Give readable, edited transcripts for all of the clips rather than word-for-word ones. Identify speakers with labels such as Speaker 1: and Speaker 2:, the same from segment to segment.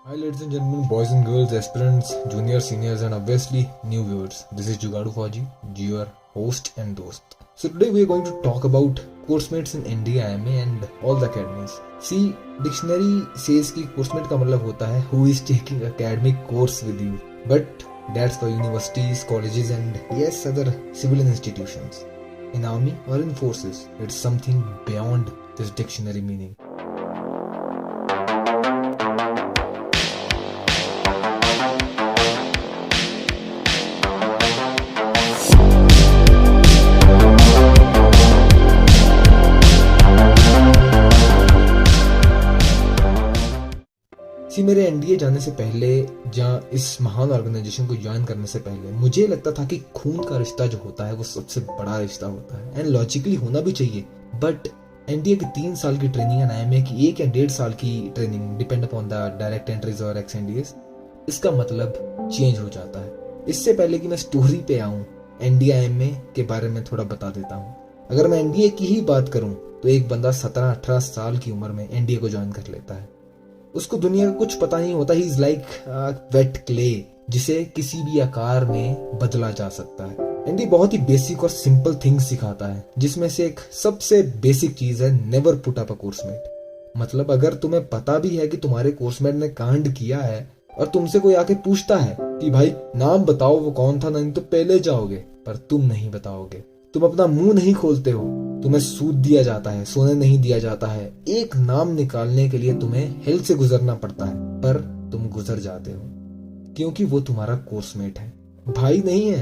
Speaker 1: Hi, ladies and gentlemen, boys and girls, aspirants, juniors, seniors, and obviously new viewers. This is Jugadu Fauji, your host and dost. So today we are going to talk about course-mates in NDA, IMA, and all the academies. See, dictionary says कि course-mate का मतलब होता है who is taking academic course with you. But that's for universities, colleges, and yes, other civil institutions. In army or in forces, it's something beyond this dictionary meaning. मेरे NDA जाने से पहले या इस महान ऑर्गेनाइजेशन को ज्वाइन करने से पहले मुझे लगता था कि खून का रिश्ता जो होता है वो सबसे बड़ा रिश्ता होता है एंड लॉजिकली होना भी चाहिए. बट एनडीए की 3 साल की ट्रेनिंग एंड आईएमए की 1 या 1.5 साल की training depend upon the direct entries और एक्स एनडीएस, इसका मतलब चेंज हो जाता है. इससे पहले कि मैं स्टोरी पे आऊं, एनडीए आईएमए के बारे में थोड़ा बता देता हूँ. अगर मैं एनडीए की ही बात करूं तो एक बंदा 17-18 साल की उम्र में एनडीए को ज्वाइन कर लेता है. उसको दुनिया का कुछ पता नहीं होता. He is like wait clay जिसे किसी भी आकार में बदला जा सकता है. एंडी बहुत ही बेसिक और सिंपल थिंग्स सिखाता है, जिसमें से एक सबसे बेसिक चीज है नेवर पुट अप अ कोर्समेट. मतलब अगर तुम्हें पता भी है कि तुम्हारे कोर्समेट ने कांड किया है और तुमसे कोई आके पूछता है कि भाई नाम बताओ वो कौन था, नहीं तो पहले जाओगे, पर तुम नहीं बताओगे. तुम अपना मुंह नहीं खोलते हो. तुम्हें सूद दिया जाता है, सोने नहीं दिया जाता है. एक नाम निकालने के लिए तुम्हें हेल से गुजरना पड़ता है, पर तुम गुजर जाते हो क्योंकि वो तुम्हारा कोर्समेट है. भाई नहीं है.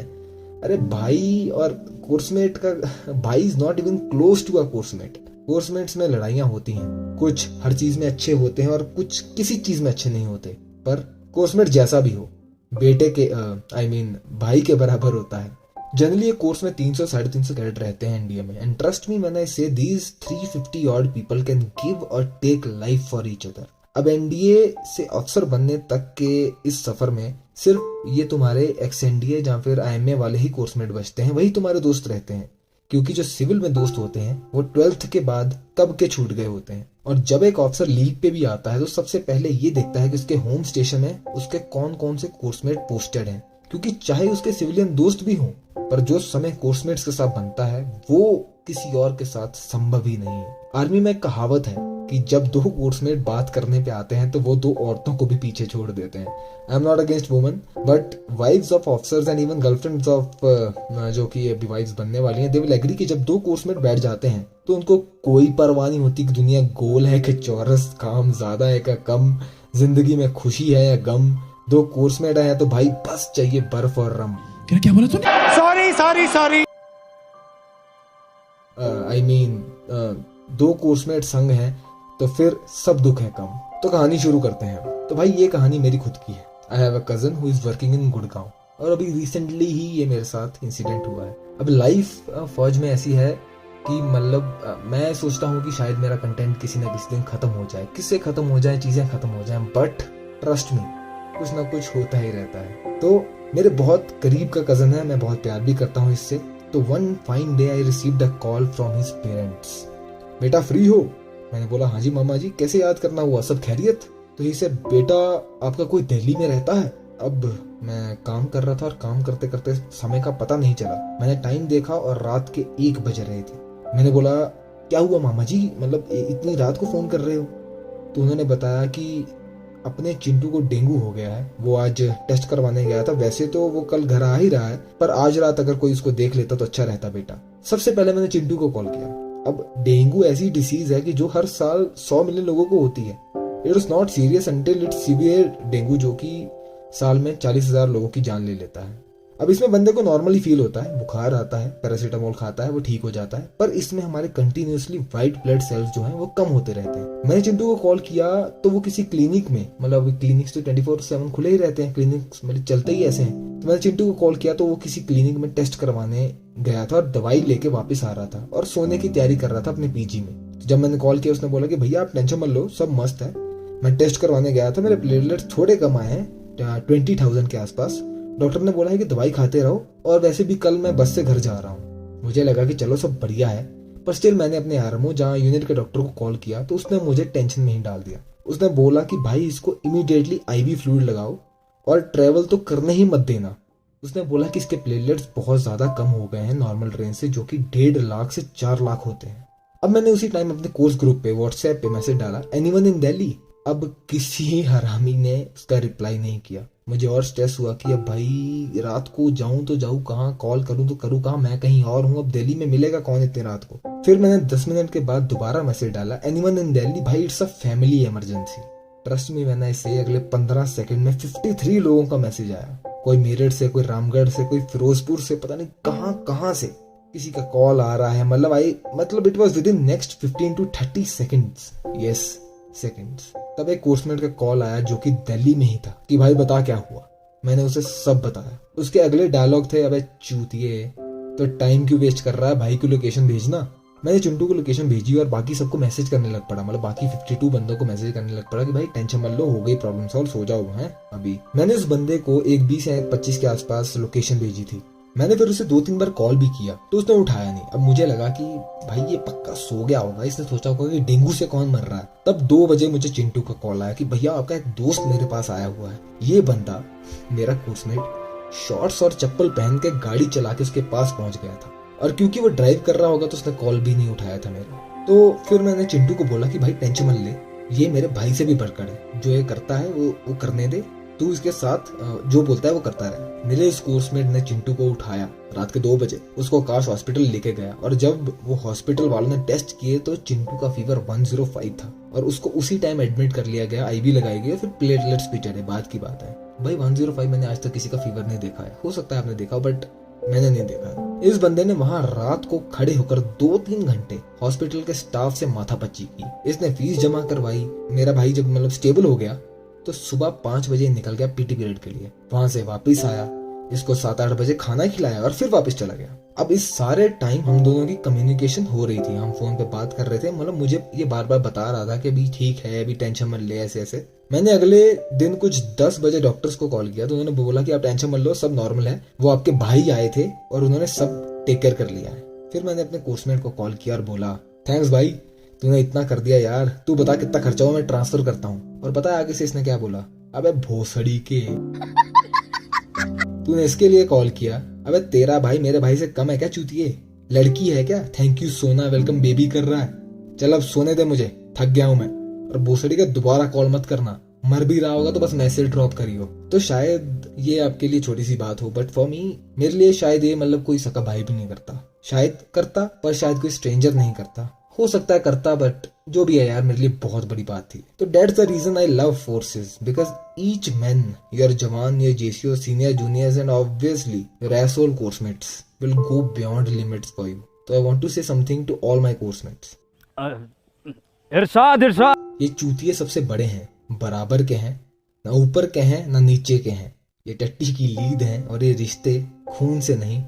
Speaker 1: अरे भाई और कोर्समेट का भाई is not even close to a coursemate. Coursemates में लड़ाइयां होती हैं. कुछ हर चीज में अच्छे होते हैं और कुछ किसी चीज में अच्छे नहीं होते. पर कोर्समेट जैसा भी हो बेटे के भाई के बराबर होता है. जनरली एक कोर्स में 300-350 कैडेट रहते हैं एनडीए में. And trust me when I say these 350 odd people can give or take life for each other. अब एनडीए से अफसर बनने तक के इस सफर में सिर्फ ये तुम्हारे एक्स एनडीए या फिर आईएमए वाले ही कोर्समेट बचते हैं. वही तुम्हारे दोस्त रहते हैं, क्योंकि जो सिविल में दोस्त होते हैं वो 12th के बाद कब के छूट गए होते हैं. और जब एक ऑफिसर लीव पे भी आता है तो सबसे पहले ये देखता है कि उसके होम स्टेशन में उसके कौन कौन से कोर्समेट पोस्टेड हैं. क्योंकि चाहे उसके सिविलियन दोस्त भी हों, पर जो समय कोर्समेट्स के साथ बनता है वो किसी और के साथ संभव ही नहीं है. आर्मी में एक कहावत है कि जब 2 कोर्समेट बात करने पे आते हैं तो वो 2 औरतों को भी पीछे छोड़ देते हैं. I am not against women, but wives of officers and even girlfriends of जो कि अभी वाइफ्स बनने वाली हैं, दे विल एग्री कि जब 2 कोर्समेट बैठ जाते हैं तो उनको कोई परवाह नहीं होती कि दुनिया गोल है कि चौरस, काम ज्यादा है क्या कम, जिंदगी में खुशी है या गम. 2 कोर्समेट आए तो भाई बस चाहिए बर्फ और रम.
Speaker 2: क्या बोला तूने? सॉरी
Speaker 1: आई मीन 2 कोर्समेट संग हैं तो फिर सब दुख है कम. तो कहानी शुरू करते हैं. तो भाई ये कहानी मेरी खुद की है. I have a cousin who is working in Gurgaon, और अभी रिसेंटली ही ये मेरे साथ इंसिडेंट हुआ है. अब लाइफ फौज में ऐसी है कि मतलब मैं सोचता हूँ कि शायद मेरा कंटेंट किसी न किसी दिन खत्म हो जाए, किससे खत्म हो जाए, चीजें खत्म हो जाए, बट ट्रस्ट मी कुछ ना कुछ होता ही रहता है. तो मेरे बहुत करीब का कजन है, मैं बहुत प्यार भी करता हूँ इससे. तो one fine day I received a call from his parents. बेटा फ्री हो? मैंने बोला हाँ जी मामा जी, कैसे याद करना हुआ, सब खैरियत? तो ही से बेटा आपका कोई दिल्ली में रहता है? अब मैं काम कर रहा था और काम करते करते समय का पता नहीं चला. मैंने टाइम देखा और रात के 1 बज रहे थे. मैंने बोला क्या हुआ मामा जी, मतलब इतनी रात को फोन कर रहे हो? तो उन्होंने बताया कि अपने चिंटू को डेंगू हो गया है, वो आज टेस्ट करवाने गया था. वैसे तो वो कल घर आ ही रहा है, पर आज रात अगर कोई उसको देख लेता तो अच्छा रहता बेटा. सबसे पहले मैंने चिंटू को कॉल किया. अब डेंगू ऐसी डिसीज है कि जो हर साल 100 मिलियन लोगों को होती है. It is not serious until it's severe dengue, जो कि साल में 40,000 लोगों की जान ले लेता है. अब इसमें बंदे को नॉर्मली फील होता है, बुखार आता है, पैरासीटामोल खाता है, वो ठीक हो जाता है. पर इसमें हमारे कंटिन्यूअसली व्हाइट ब्लड सेल्स जो हैं वो कम होते रहते हैं. मैंने चिंटू को कॉल किया तो वो किसी क्लिनिक में, मतलब क्लिनिक्स तो 24/7 खुले ही रहते हैं, क्लिनिक्स मतलब चलते ही ऐसे हैं. तो मैंने चिंटू को कॉल किया तो वो किसी क्लिनिक में टेस्ट करवाने गया था और दवाई लेके वापस आ रहा था और सोने की तैयारी कर रहा था अपने पीजी में. जब मैंने कॉल किया उसने बोला कि भैया आप टेंशन मत लो, सब मस्त है, मैं टेस्ट करवाने गया था, मेरे प्लेटलेट्स थोड़े कम आए हैं 20,000 के आसपास. डॉक्टर ने बोला है कि दवाई खाते रहो, और वैसे भी कल मैं बस से घर जा रहा हूँ. मुझे लगा कि चलो सब बढ़िया है, पर स्टिल मैंने अपने आरएमओ जहाँ यूनिट के डॉक्टर को कॉल किया तो उसने मुझे टेंशन में ही डाल दिया. उसने बोला कि भाई इसको इमीडिएटली आईवी फ्लूइड लगाओ और ट्रेवल तो करने ही मत देना। उसने बोला कि इसके प्लेटलेट्स बहुत ज़्यादा कम हो गए हैं नॉर्मल रेंज से, जो कि 1.5 लाख से 4 लाख होते हैं। अब मैंने उसी टाइम अपने कोर्स ग्रुप पे व्हाट्सएप पे मैसेज डाला, एनीवन इन दिल्ली। अब किसी हरामी ने उसका रिप्लाई नहीं किया। मुझे और स्ट्रेस हुआ कि अब भाई रात को जाऊं तो जाऊं कहाँ, कॉल करूं तो करूं कहाँ, मैं कहीं और हूं, अब दिल्ली में मिलेगा कौन इतनी रात को। फिर मैंने 10 मिनट के बाद दोबारा मैसेज डाला, एनीवन इन दिल्ली, भाई it's a family emergency. Trust me मैंने इसे अगले 15 सेकंड में 53 लोगों का मैसेज आया। कोई मेरठ से, कोई रामगढ़ से, कोई फिरोजपुर से, पता नहीं कहाँ कहाँ से किसी का कॉल आ रहा है। मतलब it was with in next 15 to 30 seconds. Yes, seconds. तब एक कोर्समेट का कॉल आया जो कि दिल्ली में ही था कि भाई बता क्या हुआ। मैंने उसे सब बताया। उसके अगले डायलॉग थे, अबे चूतिए तो टाइम क्यों वेस्ट कर रहा है, भाई की लोकेशन भेजना। मैंने चिंटू को लोकेशन भेजी और बाकी सबको मैसेज करने लग पड़ा, मतलब बाकी 52 बंदों को मैसेज करने लग पड़ा कि भाई टेंशन मत लो, हो गई प्रॉब्लम सॉल्व, सो जाओ हैं अभी। मैंने उस बंदे को एक 20 या 25 के आसपास लोकेशन भेजी थी। मैंने फिर उसे 2-3 बार कॉल भी किया तो उसने उठाया नहीं। अब मुझे लगा कि भाई ये पक्का सो गया होगा, इसने सोचा होगा कि डेंगू से कौन मर रहा है। तब 2 बजे मुझे चिंटू का कॉल आया कि भैया आपका एक दोस्त मेरे पास आया हुआ है। ये बंदा, मेरा कोर्समेट, शॉर्ट्स और चप्पल पहन के गाड़ी चला के उसके पास पहुंच गया था, और क्योंकि वो ड्राइव कर रहा होगा तो उसने कॉल भी नहीं उठाया था मेरा। तो फिर मैंने चिंटू को बोला कि भाई टेंशन मत ले, ये मेरे भाई से भी बढ़कर है, जो ये करता है वो करने दे, तू इसके साथ जो बोलता है वो करता रहे। मेरे इस कोर्समेट ने चिंटू को उठाया रात के 2 बजे, उसको काश हॉस्पिटल लेके गया, और जब वो हॉस्पिटल वालों ने टेस्ट किए तो चिंटू का फीवर 105 था और उसको उसी टाइम एडमिट कर लिया गया, आईवी लगाई गई, फिर प्लेटलेट्स भी चढ़े। बात की बात है भाई 105 मैंने आज तक किसी का फीवर नहीं देखा है, हो सकता है आपने देखा, बट मैंने नहीं देखा। इस बंदे ने वहां रात को खड़े होकर 2-3 घंटे हॉस्पिटल के स्टाफ से माथापच्ची की। इसने फीस जमा करवाई। मेरा भाई जब मतलब स्टेबल हो गया तो सुबह 5 बजे निकल गया पीटी पीरियड के लिए, वहां से वापस आया, इसको 7-8 बजे खाना खिलाया और फिर वापस चला गया। अब इस सारे टाइम हम दोनों की कम्युनिकेशन हो रही थी, हम फोन पे बात कर रहे थे, मतलब मुझे ये बार बार बता रहा था कि अभी ठीक है, अभी टेंशन मत ले, ऐसे ऐसे। मैंने अगले दिन कुछ 10 बजे डॉक्टर्स को कॉल किया तो उन्होंने बोला कि आप टेंशन मत लो, सब नॉर्मल है, वो आपके भाई आए थे और उन्होंने सब टेक केयर कर लिया है। फिर मैंने अपने कोर्समेट को कॉल किया और बोला, थैंक्स भाई, तूने इतना कर दिया यार, तू बता कितना खर्चा हुआ, मैं ट्रांसफर करता हूँ। और पता है आगे से इसने क्या बोला, अबे भोसड़ी के तूने इसके लिए कॉल किया, अबे तेरा भाई मेरे भाई से कम है क्या चूतिए, लड़की है क्या, थैंक यू सोना वेलकम बेबी कर रहा है, चल अब सोने दे मुझे, थक गया हूं मैं, और भोसड़ी का दोबारा कॉल मत करना, मर भी रहा होगा तो बस मैसेज ड्रॉप करियो। तो शायद ये आपके लिए छोटी सी बात हो, बट फॉर मी, मेरे लिए शायद ये मतलब कोई सका भाई भी नहीं करता, शायद करता पर शायद कोई स्ट्रेंजर नहीं करता, हो सकता है करता, बट जो भी है यार मेरे लिए बहुत बड़ी बात थी। तो that's the reason I love forces, because each man, your जवान, your JCO, senior, juniors and obviously your asshole coursemates will go beyond limits for you. तो I want to say something to all my coursemates.
Speaker 2: इरशाद इरशाद।
Speaker 1: ये चूतिए सबसे बड़े हैं, बराबर के हैं, ना ऊपर के हैं ना नीचे के हैं, ये टट्टी की लीड हैं और ये रिश्ते खून से नहीं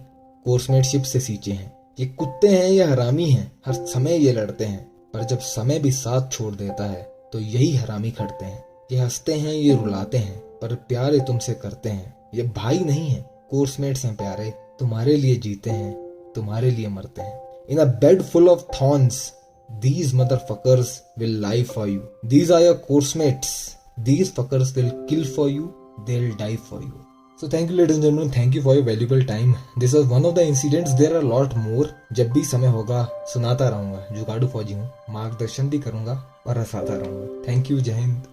Speaker 1: कोर्समेटशिप से सींचे हैं। ये कुत्ते हैं, ये हरामी हैं, हर समय ये लड़ते हैं, पर जब समय भी साथ छोड़ देता है तो यही हरामी खड़ते हैं। ये हंसते हैं, ये रुलाते हैं, पर प्यार ये तुमसे करते हैं। ये भाई नहीं है, कोर्समेट्स हैं प्यारे, तुम्हारे लिए जीते हैं, तुम्हारे लिए मरते हैं। In a bed full of thorns, these motherfuckers will lie for you. These are your course-mates. These fuckers will kill for you, they'll die for you. So thank you ladies and gentlemen, thank you for your valuable time. This was one of the incidents, there are a lot more. जब भी समय होगा सुनाता रहूंगा, जुगाड़ू फौजी हूँ, मार्गदर्शन भी करूंगा और हंसाता रहूंगा। थैंक यू, जय हिंद।